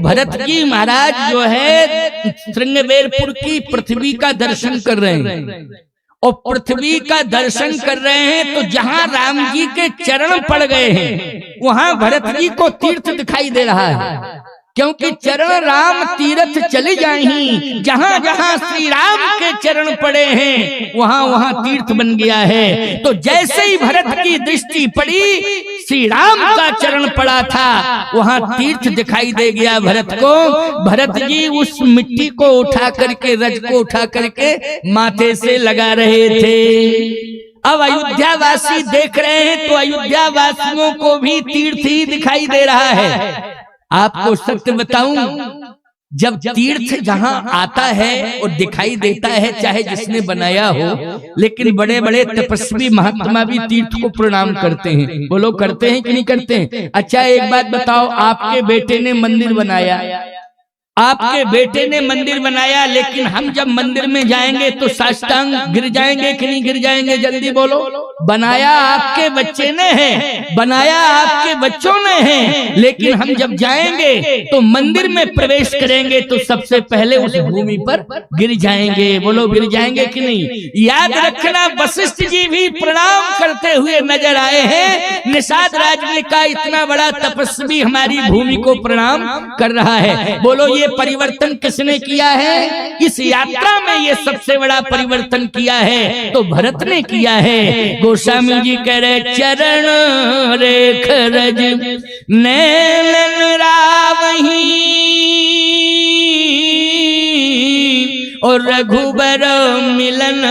भरत जी महाराज जो है श्रृंगबेरपुर की पृथ्वी का दर्शन कर रहे हैं, और पृथ्वी का दर्शन कर रहे हैं तो जहां राम जी के चरण पड़ गए हैं वहां भरत जी को तीर्थ दिखाई दे रहा है, क्योंकि चरण राम तीर्थ चले जाएं, जहां जहां श्री राम के चरण पड़े हैं वहां वहां तीर्थ बन गया है। तो जैसे ही भरत की दृष्टि पड़ी, श्री राम का चरण पड़ा था, वहां तीर्थ दिखाई दे गया भरत को। भरत जी उस मिट्टी को उठा करके, रज को उठा करके माथे से लगा रहे थे। अब अयोध्या वासी देख रहे हैं तो अयोध्या वासियों को भी तीर्थ ही दिखाई दे रहा है। आपको सत्य बताऊं, जब तीर्थ जहां आता है और दिखाई देता है, चाहे जिसने बनाया हो, लेकिन बड़े बड़े तपस्वी महात्मा भी तीर्थ को प्रणाम करते हैं। वो लोग करते हैं कि नहीं करते हैं? अच्छा एक बात बताओ, आपके बेटे ने मंदिर बनाया, आपके बेटे ने मंदिर बनाया, लेकिन हम जब मंदिर में जाएंगे तो साष्टांग गिर जाएंगे कि नहीं गिर जाएंगे? जल्दी बोलो। बनाया आपके बच्चे ने है, बनाया आपके बच्चों ने है, लेकिन हम जब जाएंगे तो मंदिर में प्रवेश करेंगे तो सबसे पहले उस भूमि पर गिर जाएंगे। बोलो गिर जाएंगे कि नहीं? याद रखना, वशिष्ठ जी भी प्रणाम करते हुए नजर आए हैं। निषाद राज ने कहा इतना बड़ा तपस्वी हमारी भूमि को प्रणाम कर रहा है। बोलो ये परिवर्तन किसने किया है? इस यात्रा में ये सबसे बड़ा परिवर्तन किया है तो भरत ने किया है। गोस्वामी जी कह रहे चरण रेख रज नैनन रावही और रघुबर मिलन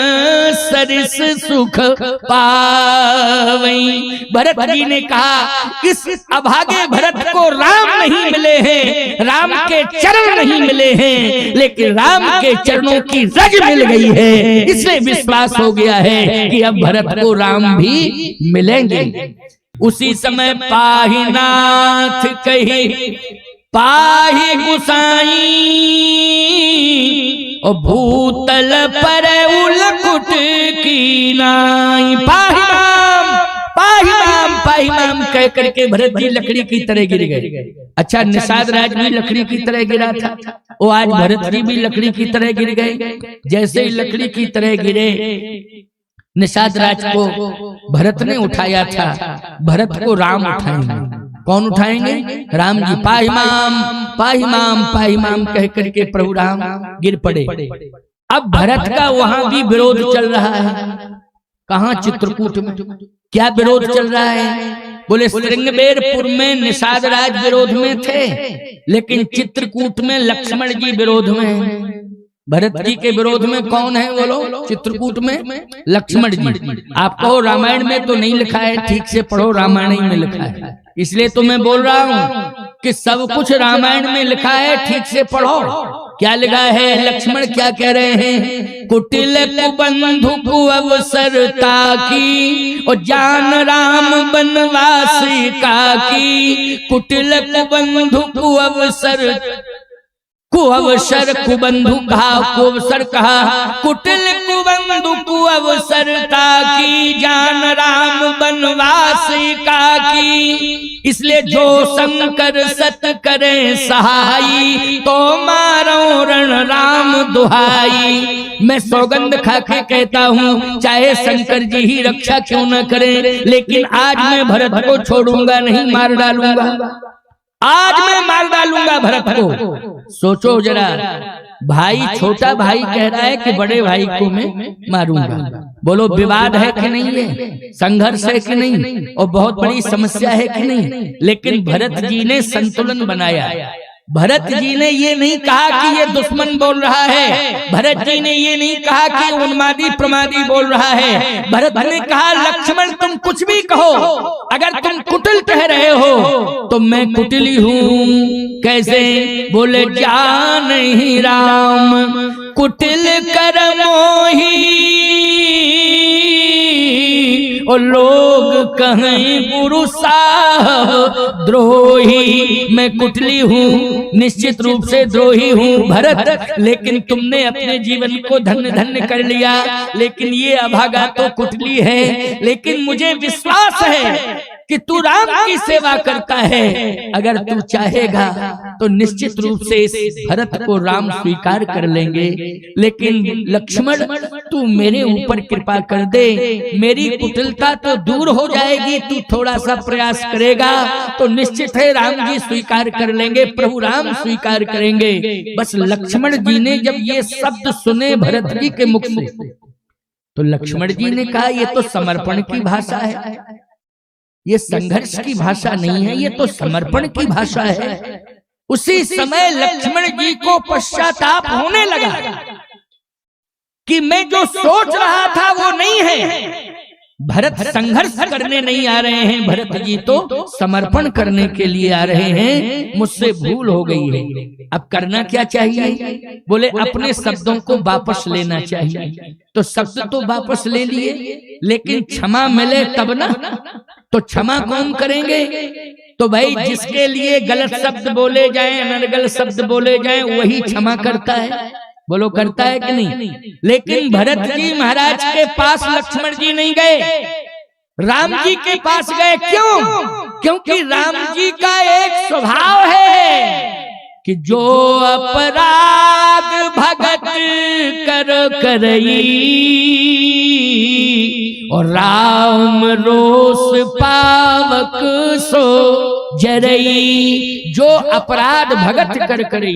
सरिस सुख पावई। भरत जी ने कहा इस अभागे भरत को राम नहीं मिले हैं, राम के चरण नहीं मिले हैं, लेकिन राम के चरणों की रज मिल गई है। इसलिए विश्वास हो गया है कि अब भरत को राम भी मिलेंगे। उसी समय पाहि नाथ कही पाहि गुसाई और भूतल पर उलकुट की नाई। पाहि माम पाहि माम पाहि माम कह करके भरत जी लकड़ी की तरह गिर गए। अच्छा निषाद राज भी लकड़ी की तरह गिरा था, वो आज भरत जी भी लकड़ी की तरह गिर गए। जैसे ही लकड़ी की तरह गिरे, निषाद राज को भरत ने उठाया था, भरत को राम उठाएंगे। कौन उठाएंगे? राम जी। पाहि माम पाहि माम पाहि माम कह करके प्रभु राम गिर पड़े। अब भरत का वहां भी विरोध चल रहा है। कहां? चित्रकूट में। क्या विरोध चल रहा है? बोले श्रृंगबेरपुर में निषाद राज विरोध में थे, लेकिन चित्रकूट में लक्ष्मण जी विरोध में हैं। भरत जी के विरोध में कौन है? बोलो। चित्रकूट में लक्ष्मण जी। आप कहो रामायण में तो नहीं लिखा है, ठीक से पढ़ो, रामायण ही में लिखा है। इसलिए तो मैं बोल रहा हूँ कि सब कुछ रामायण में लिखा है, ठीक से पढ़ो। क्या लिखा है? लक्ष्मण क्या कह रहे हैं? कुटिल कुबंधु को अवसर ताकी और जान राम बनवासी काकी। कुटिल कुबंधु को अवसर कुबंधु कहा, कुअवसर कहा, कुटिल कुबंधु कुअवसर ताकी जान राम बनवासी काकी। इसलिए जो शंकर सत करे सहाई तो मारो रण राम दुहाई। मैं सौगंध खा के कहता हूँ चाहे शंकर जी ही रक्षा क्यों न करें, लेकिन आज मैं भरत को छोड़ूंगा नहीं, मार डालूंगा। आज मैं मार डालूंगा भरत को। सोचो जरा, भाई छोटा भाई कह रहा है कि बड़े भाई को मैं मारूंगा। बोलो विवाद है कि नहीं है? संघर्ष है कि नहीं? और बहुत बड़ी समस्या है कि नहीं? लेकिन भरत जी ने संतुलन बनाया। भरत जी ने ये नहीं कहा कि ये दुश्मन बोल रहा है, भरत जी ने ये नहीं कहा कि उन्मादी प्रमादी बोल रहा है। भरत ने कहा लक्ष्मण तुम कुछ भी कहो, अगर तुम कुटिल कह रहे हो तो मैं कुटिल हूँ। कैसे? बोले जान ही राम कुटिल कर मोही और लोग कहें गुरु साहब द्रोही। मैं कुटिली हूँ, निश्चित रूप से द्रोही हूँ भरत, लेकिन तुमने अपने जीवन को धन्य धन्य कर लिया, लेकिन ये अभागा तो कुटिली है। लेकिन मुझे विश्वास है कि तू राम की सेवा करता है, अगर तू चाहेगा तो निश्चित रूप से इस भरत को राम स्वीकार कर लेंगे। लेकिन लक्ष्मण तू मेरे ऊपर कृपा कर दे, मेरी कुटिलता तो दूर हो जाएगी, तू थोड़ा सा प्रयास करेगा तो निश्चित है राम जी स्वीकार कर लेंगे, प्रभु राम स्वीकार करेंगे। बस लक्ष्मण जी ने जब ये शब्द सुने भरत जी के मुख से, तो लक्ष्मण जी ने कहा ये तो समर्पण की भाषा है, ये संघर्ष की भाषा नहीं है, ये तो समर्पण की भाषा है। उसी समय लक्ष्मण जी को पश्चाताप होने लगा कि मैं जो सोच रहा था वो नहीं है, भरत संघर्ष करने नहीं आ रहे हैं, भरत जी तो समर्पण करने के लिए आ रहे हैं, मुझसे भूल हो गई है। अब करना क्या चाहिए? बोले अपने शब्दों को वापस लेना चाहिए। तो शब्द तो वापस ले लिए, लेकिन क्षमा मिले तब ना, तो क्षमा कौन करेंगे? तो भाई जिसके लिए गलत शब्द बोले जाएं, अनर्गल शब्द बोले जाएं, वही क्षमा करता है। बोलो करता है कि नहीं? लेकिन भरत जी महाराज के पास लक्ष्मण जी नहीं गए, राम जी के पास गए। क्यों? क्योंकि राम जी का एक स्वभाव है कि जो अपराध भगत कर करई, और राम रोष पावक सो जरई। जो अपराध भगत कर करई,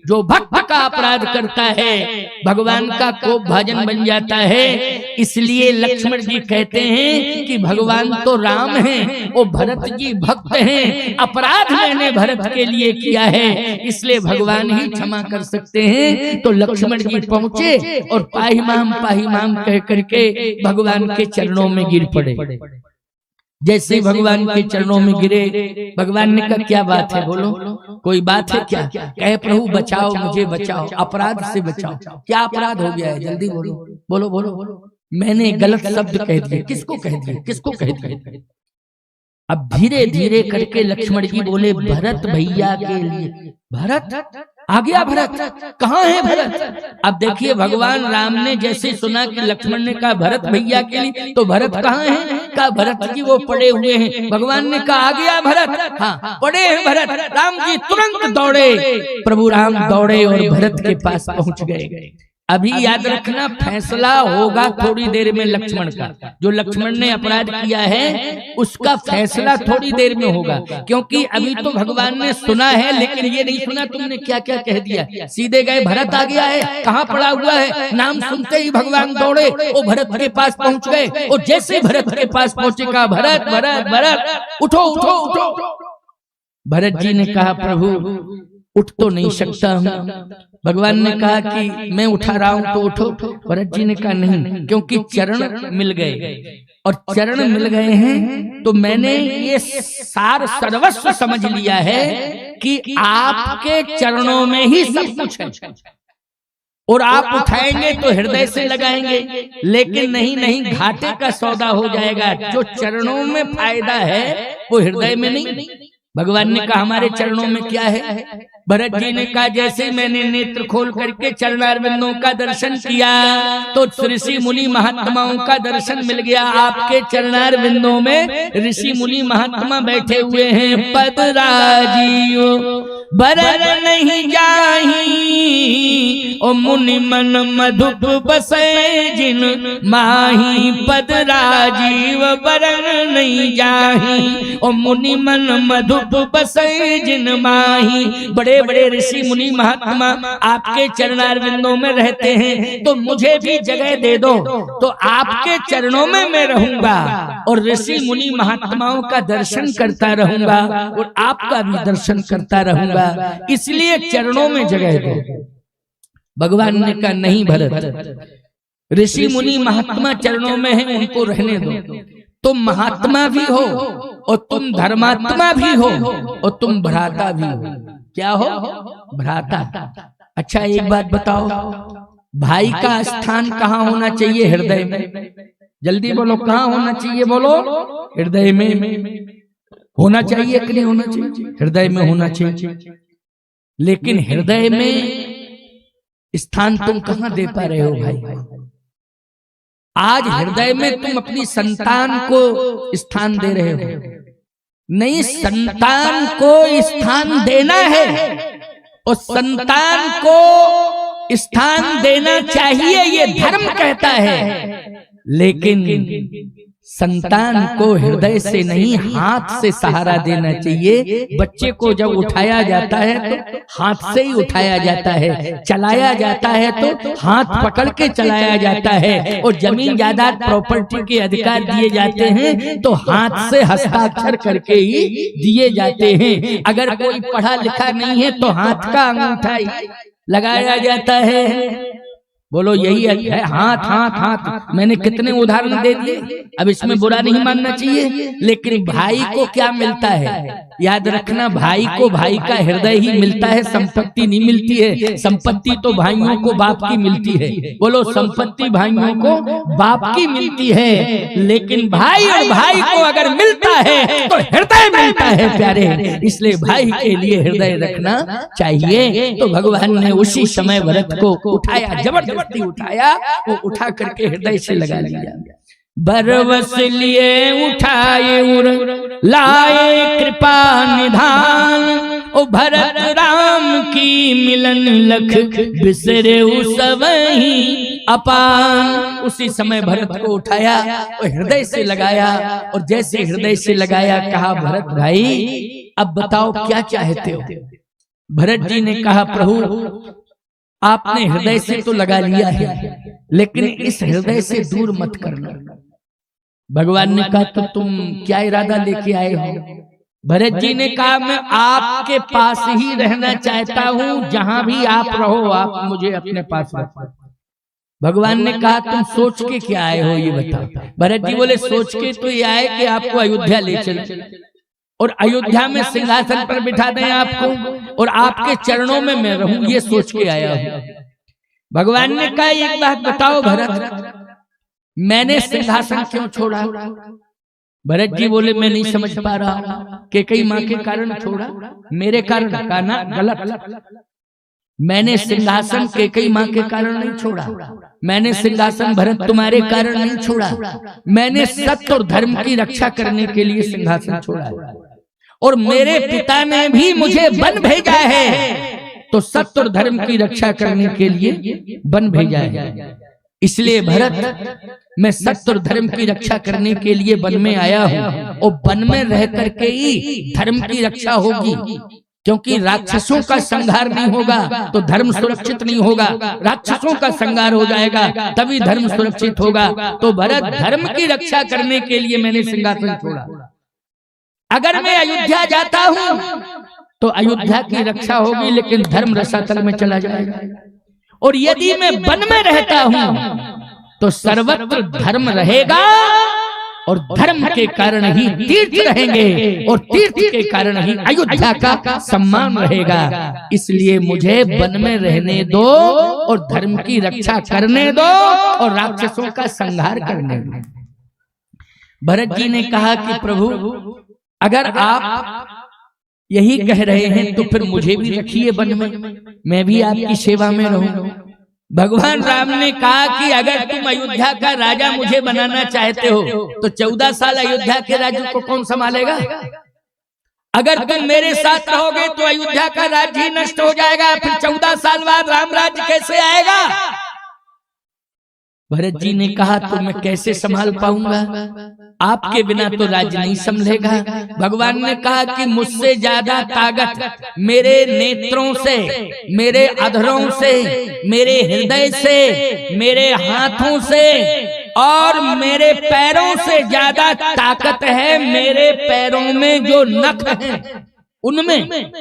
जो भक्त का अपराध करता है, भगवान का कोप भाजन बन जाता है। इसलिए लक्ष्मण जी कहते हैं कि भगवान तो राम हैं, वो भरत जी भक्त हैं, अपराध मैंने भरत के लिए किया है, इसलिए भगवान ही क्षमा कर सकते हैं। तो लक्ष्मण जी पहुंचे और पाही माम कह करके भगवान के चरणों में गिर पड़े। जैसे ही भगवान के चरणों में गिरे, भगवान ने कहा क्या बात है, बोलो कोई बात है क्या? कहे प्रभु बचाओ, मुझे बचाओ, अपराध से बचाओ। क्या अपराध हो गया है? जल्दी बोलो बोलो बोलो। मैंने गलत शब्द कह दिए। किसको कह दिए? किसको कह दिए? अब धीरे धीरे करके लक्ष्मण जी बोले भरत भैया के लिए। भरत आ गया, भरत कहाँ है भरत? अब देखिए भगवान राम ने जैसे सुना कि लक्ष्मण ने कहा भरत भैया के लिए, तो भरत कहाँ है? कहा भरत जी वो पड़े हुए हैं। भगवान ने कहा आ गया भरत? हाँ पड़े हैं भरत। राम जी तुरंत दौड़े, प्रभु राम दौड़े और भरत के पास पहुंच गए। अभी याद रखना फैसला होगा थोड़ी देर में लक्ष्मण का। जो लक्ष्मण ने अपराध किया है उसका फैसला थोड़ी देर में होगा, क्योंकि अभी तो भगवान ने सुना है, लेकिन ये नहीं सुना तुमने क्या क्या कह दिया। सीधे गए भरत आ गया है, कहाँ पड़ा हुआ है। नाम सुनते ही भगवान दौड़े, वो भरत के पास पहुंच गए। और जैसे भरत के पास पहुंचे कहा भरत भरत भरत उठो उठो उठो। भरत जी ने कहा प्रभु उठ तो नहीं सकता हूँ। भगवान ने कहा कि मैं उठा रहा हूं तो उठो। भरत जी ने कहा नहीं, क्योंकि चरण मिल गए, और चरण मिल गए हैं तो मैंने ये सार सर्वस्व समझ लिया है कि आपके चरणों में ही सब कुछ है, और आप उठाएंगे तो हृदय से लगाएंगे। लेकिन नहीं, घाटे का सौदा हो जाएगा। जो चरणों में फायदा है वो हृदय में नहीं। भगवान ने कहा हमारे चरणों में क्या है? भरत जी ने कहा जैसे मैंने नेत्र खोल करके चरणारविंदों का दर्शन किया तो ऋषि मुनि महात्माओं का दर्शन मिल गया। आपके चरणारविंदों में ऋषि मुनि महात्मा बैठे हुए हैं। पद राजियो बरर नहीं जाही, ओ मुनि मन मधुप बसे जिन माही। पद राजीव बरर नहीं जाही, ओ मुनि मन मधुप बसे जिन माही। बड़े बड़े ऋषि मुनि महात्मा आपके चरणारविंदों में रहते हैं, तो मुझे भी जगह दे दो, तो आपके चरणों में मैं रहूंगा और ऋषि मुनि महात्माओं का दर्शन करता रहूंगा और आपका भी दर्शन करता रहूंगा, इसलिए चरणों में जगह दो। भगवान ने कहा नहीं भरत, ऋषि मुनि महात्मा चरणों में हैं, उनको रहने दो। तुम महात्मा भी हो और तुम धर्मात्मा भी हो और तुम भ्राता भी हो। क्या हो? भ्राता। अच्छा एक बात बताओ, भाई का स्थान कहाँ होना चाहिए? हृदय में। जल्दी बोलो कहाँ होना चाहिए? बोलो हृदय में होना चाहिए कि नहीं होना चाहिए? हृदय में होना चाहिए। लेकिन हृदय में स्थान तुम कहाँ दे पा रहे हो भाई? आज हृदय में तुम अपनी संतान को स्थान दे रहे हो, नहीं, संतान को स्थान देना है और संतान को स्थान देना चाहिए, ये धर्म कहता है। लेकिन संतान को हृदय से नहीं, हाथ से सहारा देना चाहिए। बच्चे को जब उठाया जाता है तो हाथ से ही उठाया जाता है, चलाया जाता है तो हाथ पकड़ के चलाया जाता है, और जमीन जायदाद प्रॉपर्टी के अधिकार दिए जाते हैं तो हाथ से हस्ताक्षर करके ही दिए जाते हैं। अगर कोई पढ़ा लिखा नहीं है तो हाथ का अंगूठा ही लगाया जाता है। बोलो यही है, हाथ हाथ हाथ। मैंने कितने उदाहरण दे दिए, अब इसमें बुरा नहीं मानना चाहिए। लेकिन भाई को क्या मिलता है, याद रखना, भाई को भाई का हृदय ही मिलता है, संपत्ति नहीं मिलती है। संपत्ति तो भाइयों को बाप की मिलती है। बोलो संपत्ति भाइयों को बाप की मिलती है, लेकिन भाई और भाई को अगर मिलता है तो हृदय मिलता है प्यारे। इसलिए भाई के लिए हृदय रखना चाहिए। तो भगवान ने उसी समय भरत को उठाया, जबरदस्ती उठाया, वो उठा करके हृदय से लगा लिया। बरवस लिए उठाए उर लाए कृपा निधान, ओ भरत राम की मिलन लख बिसरे सबही अपान। उसी समय भरत को उठाया और हृदय से लगाया, और जैसे हृदय से लगाया कहा, भरत भाई अब बताओ क्या चाहते हो। भरत जी ने कहा, प्रभु आपने हृदय से तो लगा लिया है, लेकिन इस हृदय से दूर मत करना। भगवान ने कहा, तो तुम क्या इरादा लेके आए हो। भरत जी ने कहा, मैं आपके पास ही रहना चाहता हूँ, जहां भी आप रहो आप मुझे अपने पास रखो। भगवान ने कहा, तुम सोच के क्या आए हो ये बताओ। भरत जी बोले, सोच के तो ये आए कि आपको अयोध्या ले चले और अयोध्या में सिंहासन पर बिठा दें आपको, और आपके चरणों में मैं रहूं, ये सोच के आया हूं। भगवान ने कहा, एक बात बताओ भरत, मैंने सिंहासन क्यों छोड़ा। भरत जी बोले, मैं नहीं समझ पा रहा। कैकेयी माँ के कारण छोड़ा, मेरे कारण का ना, गलत। मैंने सिंहासन कैकेयी माँ के कारण नहीं छोड़ा, मैंने सिंहासन भरत तुम्हारे कारण नहीं छोड़ा। मैंने सत्य और धर्म की रक्षा करने के लिए सिंहासन छोड़ा, और मेरे पिता ने भी मुझे वन भेजा है, तो सत्य और धर्म की रक्षा करने के लिए वन भेजा है। इसलिए भरत, मैं सत्य और धर्म की रक्षा करने के लिए वन में आया हूँ, और वन में रह करके ही धर्म की रक्षा होगी। क्योंकि राक्षसों का संहार नहीं होगा तो धर्म सुरक्षित नहीं होगा, राक्षसों का संहार हो जाएगा तभी धर्म सुरक्षित होगा। तो भरत, धर्म की रक्षा करने के लिए मैंने सिंहासन छोड़ा। अगर मैं अयोध्या जाता हूँ तो अयोध्या की रक्षा होगी, लेकिन धर्म रसातल में चला जाएगा। और यदि मैं वन में रहता हूँ तो सर्वत्र धर्म रहेगा, और धर्म के कारण ही तीर्थ रहेंगे, और तीर्थ के कारण ही अयोध्या का सम्मान रहेगा। इसलिए मुझे वन में रहने दो, और धर्म की रक्षा करने दो, और राक्षसों का संहार करने दो। भरत जी ने कहा कि प्रभु, अगर आप यही कह रहे हैं तो फिर मुझे भी रखिए वन में, मैं भी आपकी सेवा में रहूं। भगवान राम ने कहा कि अगर तुम अयोध्या का राजा मुझे बनाना चाहते हो तो 14 साल अयोध्या के राज्य को कौन संभालेगा। अगर तुम मेरे साथ रहोगे तो अयोध्या का राज्य ही नष्ट हो जाएगा, फिर 14 साल बाद राम राज्य कैसे आएगा। भरत जी ने कहा, तो मैं कैसे संभाल पाऊंगा, आपके बिना तो राज्य नहीं संभलेगा। भगवान ने कहा कि मुझसे ज्यादा ताकत मेरे नेत्रों से, मेरे अधरों से, मेरे हृदय से, मेरे हाथों से और मेरे पैरों से ज्यादा ताकत है मेरे पैरों में जो नख हैं उनमें,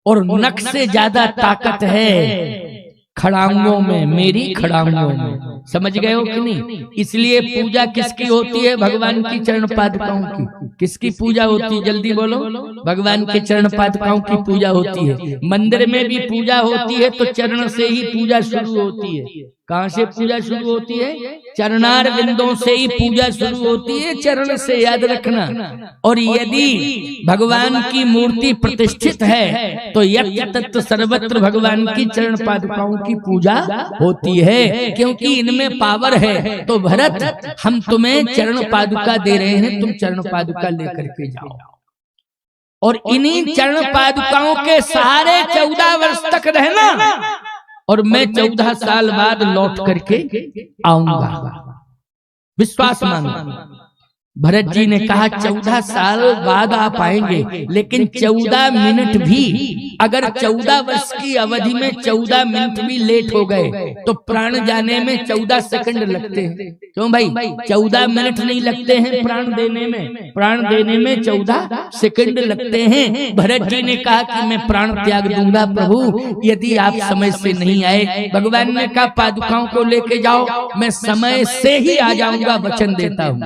और नख से ज्यादा ताकत है खड़ांगों में, मेरी खड़ांगों में। समझ गए हो कि नहीं। इसलिए पूजा किसकी होती है, भगवान की चरण पादुकाओं की। किसकी पूजा होती है, जल्दी बोलो। भगवान के चरण पादुकाओं की पूजा होती है। मंदिर में भी पूजा होती है तो चरण से ही पूजा शुरू होती है। कहाँ से पूजा शुरू होती है, चरणार बिंदों से ही पूजा शुरू होती है, चरण से, याद रखना। और यदि भगवान की मूर्ति प्रतिष्ठित है तो यत्र तत्र सर्वत्र भगवान की चरण पादुकाओं की पूजा होती है, क्योंकि इनमें पावर है। तो भरत, हम तुम्हें चरण पादुका दे रहे हैं, तुम चरण पादुका लेकर के जाओ। और इन्हीं चरण पादुकाओं के सहारे 14 वर्ष तक रहना, और मैं 14 साल बाद लौट करके आऊंगा। विश्वास मानो। भरत जी ने कहा 14 साल बाद आप आएंगे, लेकिन 14 मिनट भी, अगर 14 वर्ष की अवधि में 14 मिनट भी लेट हो गए तो प्राण जाने में 14 सेकंड लगते हैं। क्यों भाई? 14 मिनट नहीं लगते हैं प्राण देने में, प्राण देने में 14 सेकंड लगते हैं। भरत जी ने कहा कि मैं प्राण त्याग दूंगा प्रभु, यदि आप समय से नहीं आए। भगवान ने कहा पादुकाओं को लेके जाओ, मैं समय से ही आ जाऊंगा, वचन देता हूं।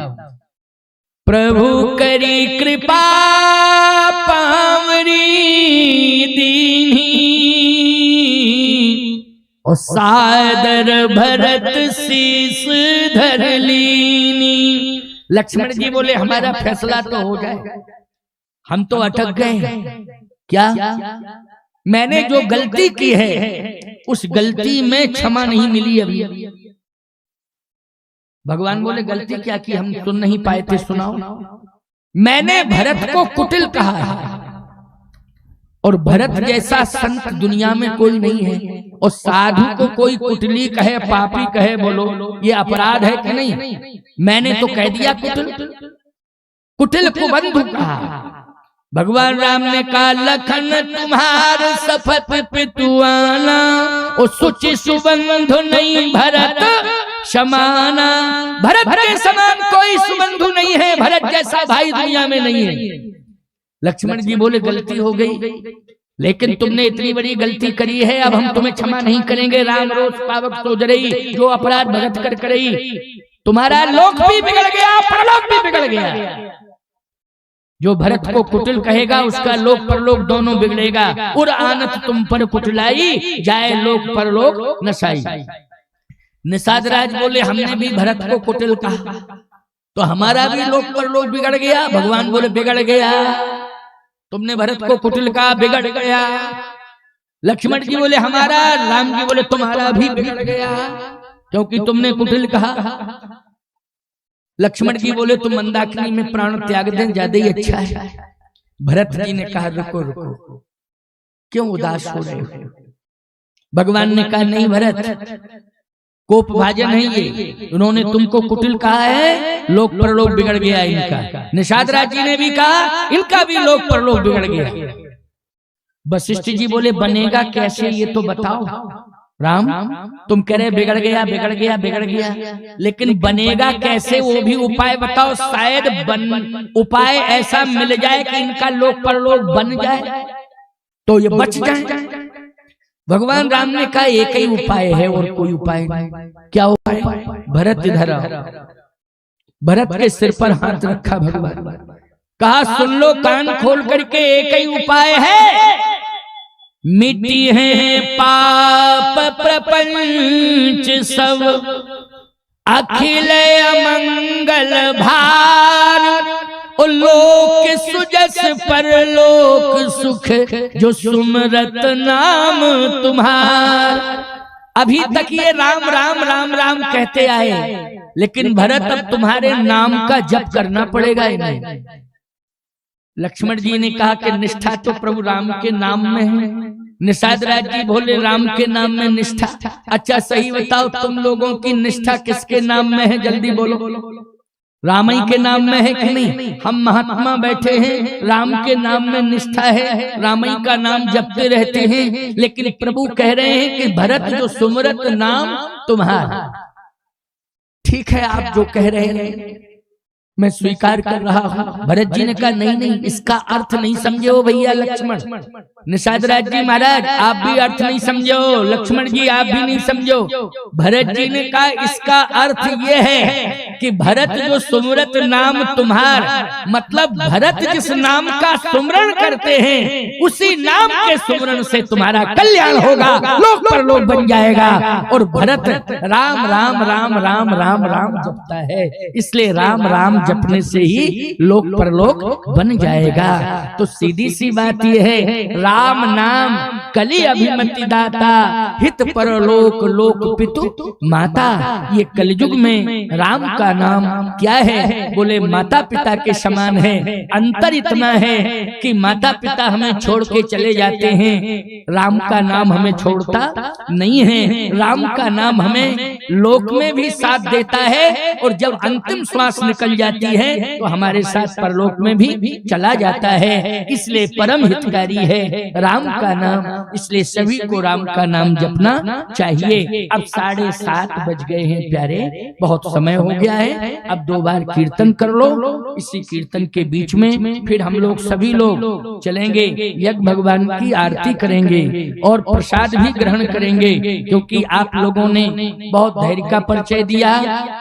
प्रभु करी कृपा पावरी दीनी, और सादर भरत शीस धर लीनी। लक्ष्मण जी बोले हमारा फैसला तो हो जाए, हम तो अटक गए। क्या? मैंने जो गलती की है उस गलती में क्षमा नहीं मिली अभी। भगवान बोले गलती क्या की? हम सुन नहीं पाए थे, सुनाओ। मैंने भरत को कुटिल कहा है, और भरत जैसा संत दुनिया में कोई नहीं है, और साधु को कोई कुटिली कहे, पापी कहे, बोलो ये अपराध है कि नहीं? मैंने तो कह दिया कुटिल, कुटिल को बंधु कहा। भगवान राम ने कहा लखन तुम्हार सफत पितुआना, और सुचि सुबंधु नहीं भरत समाना। भरत के समान कोई सुबंधु नहीं है, भरत जैसा भाई दुनिया में नहीं है। लक्ष्मण जी बोले गलती हो गई, लेकिन तुमने इतनी बड़ी गलती करी है, अब हम तुम्हें क्षमा नहीं करेंगे। राम रोज पावक सोच रही, जो अपराध भगत कर करई, तुम्हारा लोक भी बिगड़ गया, परलोक भी बिगड़ गया। जो भरत को कुटिल कहेगा उसका लोक परलोक दोनों बिगड़ेगा। उर आनत तुम पर कुटिलाई, जाए लोक परलोक नसाई। निषाद राज बोले हमने भी भरत को कुटिल कहा तो हमारा भी लोक परलोक बिगड़ गया। भगवान बोले बिगड़ गया, तुमने भरत को कुटिल कहा, बिगड़ गया। लक्ष्मण जी बोले हमारा, राम जी बोले तुम्हारा भी बिगड़ गया, क्योंकि तुमने कुटिल कहा। लक्ष्मण जी बोले तुम मंदाकिनी में प्राण त्याग दें, ज्यादा ही अच्छा है। भरत जी ने कहा रुको रुको, क्यों उदास हो रहे हो? भगवान ने कहा नहीं भरत, कोप भाजन है ये, उन्होंने तुमको कुटिल कहा है, लोक परलोक बिगड़ गया इनका। निषाद राज जी ने भी कहा इनका भी लोक परलोक बिगड़ गया। वशिष्ठ जी बोले बनेगा कैसे ये तो बताओ। राम तुम कह रहे बिगड़ गया बिगड़ गया बिगड़ गया, लेकिन बनेगा कैसे वो भी उपाय बताओ। शायद उपाय ऐसा मिल जाए कि इनका लोक परलोक बन जाए तो ये बच जाए। भगवान राम ने कहा एक ही उपाय है और कोई उपाय नहीं। क्या उपाय? भरत इधर आओ। भरत के सिर पर हाथ रखा भगवान, कहा सुन लो कान खोल करके, एक ही उपाय है। मिट्टी है पाप प्रपंच सब, अखिल अमंगल भार, ओ लोक सुजस परलोक सुख, जो सुमरत नाम तुम्हार। अभी तक ये राम राम राम राम कहते आए, लेकिन भरत अब तुम्हारे नाम का जप करना पड़ेगा इन्हें। लक्ष्मण जी ने कहा कि निष्ठा तो प्रभु राम के नाम में है। निषाद राज जी बोले राम के नाम में निष्ठा। अच्छा सही बताओ तुम लोगों की निष्ठा किसके नाम में है? जल्दी बोलो। राम ही के नाम में है कि नहीं? हम महात्मा बैठे हैं, राम के नाम में निष्ठा है, राम ही का नाम जपते रहते हैं, लेकिन प्रभु कह रहे हैं कि भरत जो सुमरत नाम तुम्हारा। ठीक है आप जो कह रहे हैं मैं स्वीकार कर रहा हूँ। भरत जी ने कहा नहीं नहीं, इसका अर्थ नहीं समझे हो भैया लक्ष्मण। निषाद राज जी महाराज आप भी अर्थ नहीं समझो, लक्ष्मण जी आप भी नहीं समझो। भरत जी ने कहा इसका अर्थ ये है कि भरत जो सुमरत नाम तुम्हार, मतलब भरत जिस नाम का सुमरण करते हैं उसी नाम के सुमरण से तुम्हारा कल्याण होगा, लोक परलोक बन जाएगा। और भरत राम राम राम राम राम राम जपता है, इसलिए राम राम जपने से ही लोक परलोक बन जाएगा। तो सीधी सी बात यह है राम नाम कली अभिमति दाता, हित परलोक लोक पितु माता। ये कलयुग में राम का नाम क्या है? बोले माता पिता के समान है। अंतर इतना है कि माता पिता हमें छोड़ के चले जाते हैं, राम का नाम हमें छोड़ता नहीं है। राम का नाम हमें लोक में भी साथ देता है और जब अंतिम श्वास निकल जाती है तो हमारे साथ परलोक में भी चला जाता है। इसलिए परम हितकारी है राम का नाम, इसलिए सभी को राम का नाम जपना चाहिए। अब 7:30 बज गए हैं प्यारे, बहुत समय हो गया है। अब 2 बार कीर्तन कर लो। इसी कीर्तन के बीच में फिर हम लोग सभी लोग चलेंगे, यज्ञ भगवान की आरती करेंगे और प्रसाद भी ग्रहण करेंगे, क्योंकि आप लोगों ने बहुत धैर्य का परिचय दिया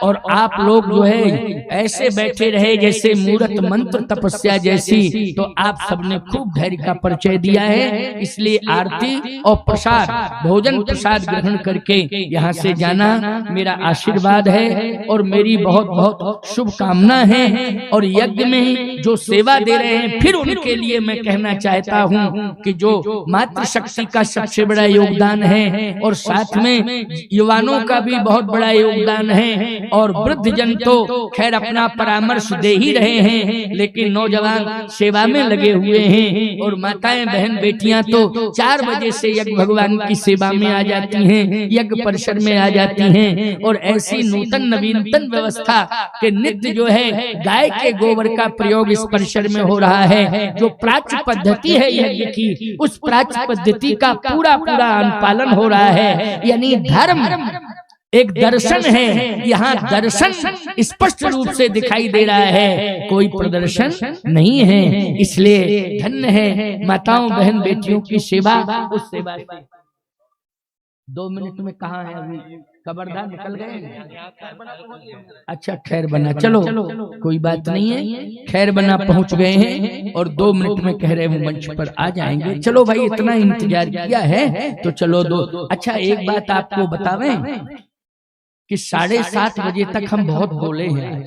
और आप लोग जो है ऐसे बैठे रहे जैसे मूर्त मंत्र तपस्या जैसी। तो आप सबने खूब धैर्य का परिचय दिया है, इसलिए आरती और प्रसाद भोजन प्रसाद ग्रहण करके यहाँ से जाना मेरा आशीर्वाद है और मेरी बहुत बहुत शुभकामना है। और यज्ञ में जो सेवा दे रहे हैं फिर उनके लिए मैं कहना चाहता हूँ कि जो मातृशक्ति का सबसे बड़ा योगदान है और साथ में युवानों का भी बहुत बड़ा योगदान है और वृद्ध जन तो खैर अपना परामर्श दे ही रहे हैं, लेकिन नौजवान सेवा में लगे हुए हैं और माताएं बहन बेटियां तो 4 बजे से यज्ञ भगवान की सेवा में आ जाती हैं, यज्ञ परिसर में आ जाती हैं। और ऐसी नूतन नवीनतम व्यवस्था के नित्य जो है गाय के गोबर का प्रयोग इस परिसर में हो रहा है। जो प्राच्य पद्धति है यज्ञ की, उस प्राच्य पद्धति का पूरा अनुपालन हो रहा है। यानी धर्म एक दर्शन है, यहाँ दर्शन स्पष्ट रूप से दिखाई दे रहा है, कोई प्रदर्शन नहीं है। इसलिए धन्य है माताओं बहन बेटियों की सेवा। उस सेवा 2 मिनट में कहाँ है अभी? खबरदार निकल गए। अच्छा खैर बना, चलो कोई बात नहीं है, खैर बना पहुंच गए हैं और 2 मिनट में कह रहे हैं मंच पर आ जाएंगे। चलो भाई इतना इंतजार किया है तो चलो 2। अच्छा एक बात आपको बतावें कि 7:30 बजे तक हम बहुत बोले हैं।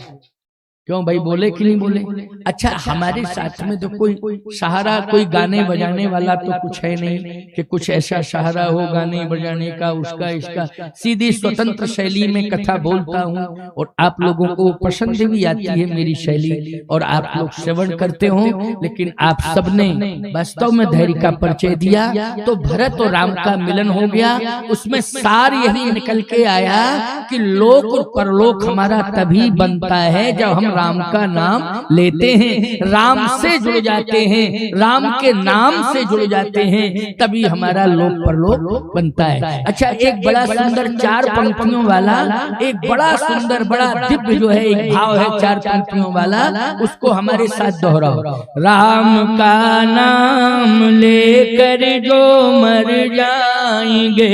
क्यों भाई, बोले कि नहीं बोले? अच्छा हमारे साथ में तो कोई सहारा, कोई गाने बजाने वाला तो कुछ है नहीं कि कुछ ऐसा सहारा हो गाने बजाने का, उसका इसका। सीधी स्वतंत्र शैली में कथा बोलता हूँ और आप लोगों को पसंद भी आती है मेरी शैली और आप लोग श्रवण करते हो। लेकिन आप सबने वास्तव में धैर्य का परिचय दिया तो भरत और राम का मिलन हो गया। उसमें सार यही निकल के आया कि लोक और परलोक हमारा तभी बनता है जब हम राम का नाम लेते हैं, राम से जुड़ जाते हैं, राम के नाम से जुड़ जाते हैं, तभी हमारा लोक परलोक बनता है। अच्छा एक बड़ा सुंदर 4 पंक्तियों वाला, एक बड़ा सुंदर बड़ा दिव्य जो है एक भाव है 4 पंक्तियों वाला, उसको हमारे साथ दोहराओ। राम का नाम लेकर जो मर जाएंगे,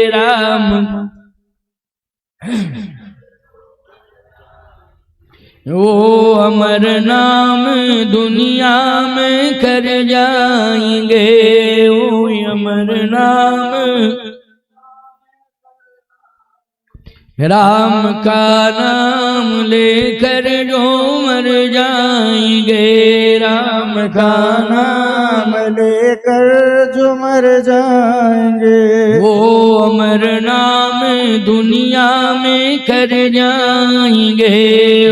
राम वो अमर नाम दुनिया में कर जाएंगे, वो अमर नाम। राम का नाम लेकर जो मर जाएंगे, राम का नाम लेकर जो मर जाएंगे, वो अमर नाम दुनिया में कर जाएंगे,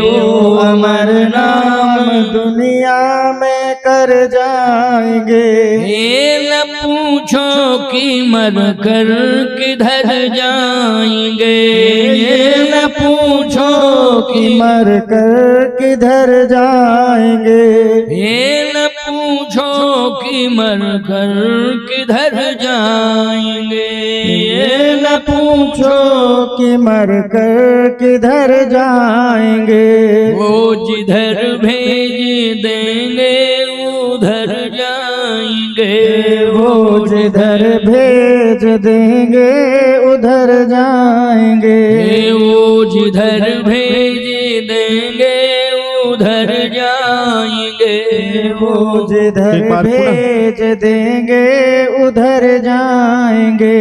वो अमर नाम दुनिया में कर जाएंगे। ये न पूछो कि मर कर किधर जाएंगे, ये न पूछो कि मर कर किधर जाएंगे, ये न पूछो कि मर कर किधर जाएंगे, ये न पूछो कि मर कर किधर जाएंगे। वो जिधर भेज देंगे उधर जाएंगे, वो जिधर भेज देंगे उधर जाएंगे, वो जिधर भेज देंगे उधर जाएंगे, वो जिधर भेज देंगे उधर जाएंगे।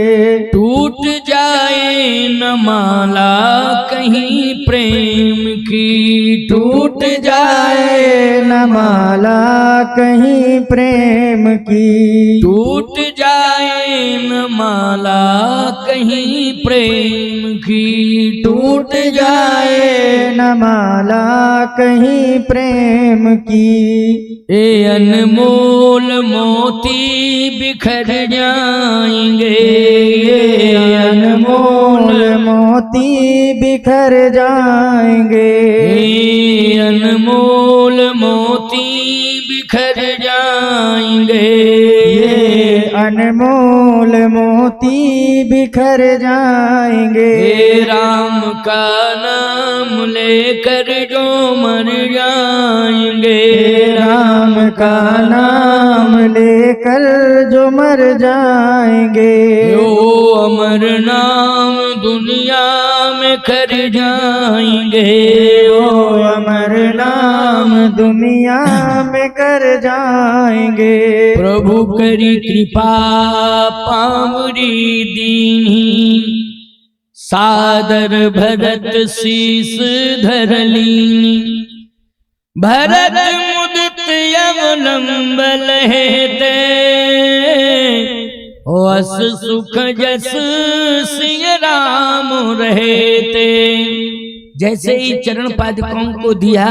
टूट जाए न माला कहीं प्रेम की, टूट जाए न माला कहीं प्रेम की, टूट जाए न माला कहीं प्रेम की, टूट जाए न माला कहीं प्रेम की। ए अनमोल मोती बिखर जाएंगे, ये अनमोल मोती बिखर जाएंगे, ए अनमोल मोती बिखर जाएंगे, ये अनमोल मोती बिखर जाएंगे। हे राम का नाम लेकर जो मर जाएंगे, राम का नाम लेकर जो मर जाएंगे, जो अमर नाम दुनिया में कर जाएंगे, वो अमर नाम दुनिया में कर जाएंगे। प्रभु करी कृपा पावरी दीनी, सादर भरत शीस धर लीनी, भरत मुदित अवलंबल हेते, वस सुख जस सिय राम रहते। जैसे ही चरण पादुकाओं को दिया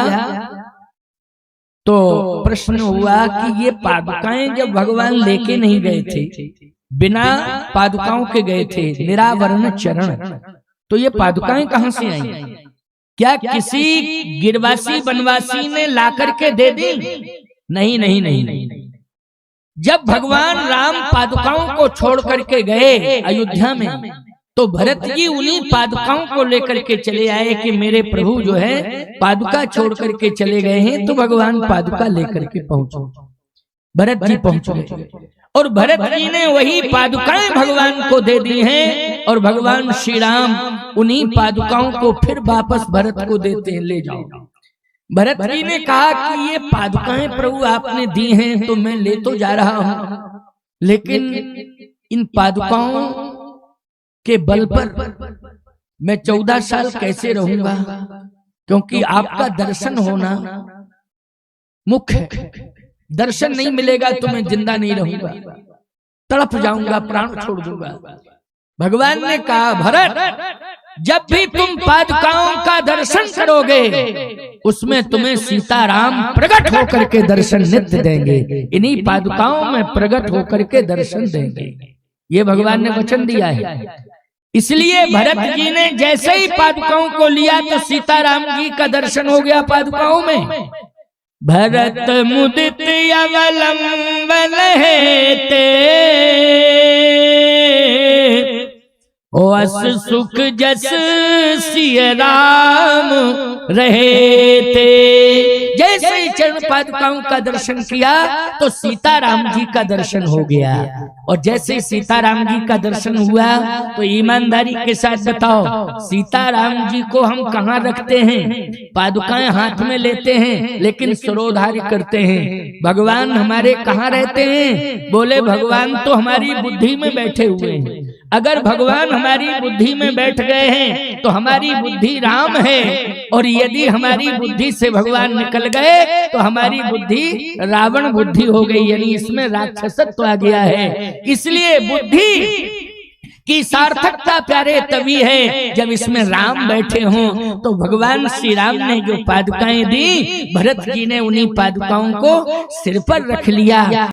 तो प्रश्न हुआ कि ये पादुकाएं जब भगवान लेके नहीं गए थे, बिना पादुकाओं के गए थे, निरावरण चरण, तो ये पादुकाएं कहां से आई? क्या किसी गिरवासी बनवासी ने ला करके दे दी? नहीं नहीं नहीं नहीं। जब भगवान राम पादुकाओं को छोड़ करके गए अयोध्या में, तो भरत जी उन्हीं पादुकाओं को लेकर के चले आए कि मेरे प्रभु जो है पादुका छोड़ करके चले गए हैं, तो भगवान पादुका लेकर के पहुंचो। भरत जी पहुंच गए और भरत जी ने वही पादुकाएं भगवान को दे दी हैं, और भगवान श्री राम उन्हीं पादुकाओं को फिर वापस भरत को देते हैं, ले जाओ। भरत जी ने कहा कि ये पादुकाएं प्रभु आपने दी हैं तो मैं ले तो जा रहा हूं, लेकिन इन पादुकाओं के बल पर मैं 14 साल कैसे रहूंगा, क्योंकि आपका दर्शन होना मुख्य है। दर्शन नहीं मिलेगा तो मैं जिंदा नहीं रहूंगा, तड़प जाऊंगा, प्राण छोड़ दूंगा। भगवान ने कहा भरत, जब भी तुम पादुकाओं का दर्शन करोगे उसमें तुम्हें सीताराम प्रकट होकर के दर्शन नित्य देंगे, इन्हीं पादुकाओं में प्रकट होकर के दर्शन देंगे। ये भगवान ने वचन दिया है। इसलिए भरत जी ने जैसे ही पादुकाओं को लिया तो सीताराम जी का दर्शन हो गया पादुकाओं में। भरत मुदित अवलंबन हेते, वस सुख जस सिय राम रहते। जैसे ही चरण पादुकाओं का दर्शन किया तो सीताराम जी का दर्शन हो गया, और जैसे सीताराम जी का दर्शन हुआ तो ईमानदारी के साथ बताओ, सीताराम जी को हम कहाँ रखते हैं? पादुकाएं हाथ में लेते हैं लेकिन सरोधार्य करते हैं। भगवान हमारे कहाँ रहते हैं? बोले भगवान तो हमारी बुद्धि में बैठे हुए हैं। अगर भगवान हमारी बुद्धि में बैठ गए हैं तो हमारी बुद्धि राम है, और यदि हमारी बुद्धि से भगवान निकल गए तो हमारी बुद्धि रावण बुद्धि हो गई, यानी इसमें राक्षसत्व आ गया है। इसलिए बुद्धि की सार्थकता प्यारे तभी है जब इसमें राम बैठे हों। तो भगवान श्री राम ने जो पादुकाएं दी, भरत जी ने उन्हीं पादुकाओं को सिर पर रख लिया।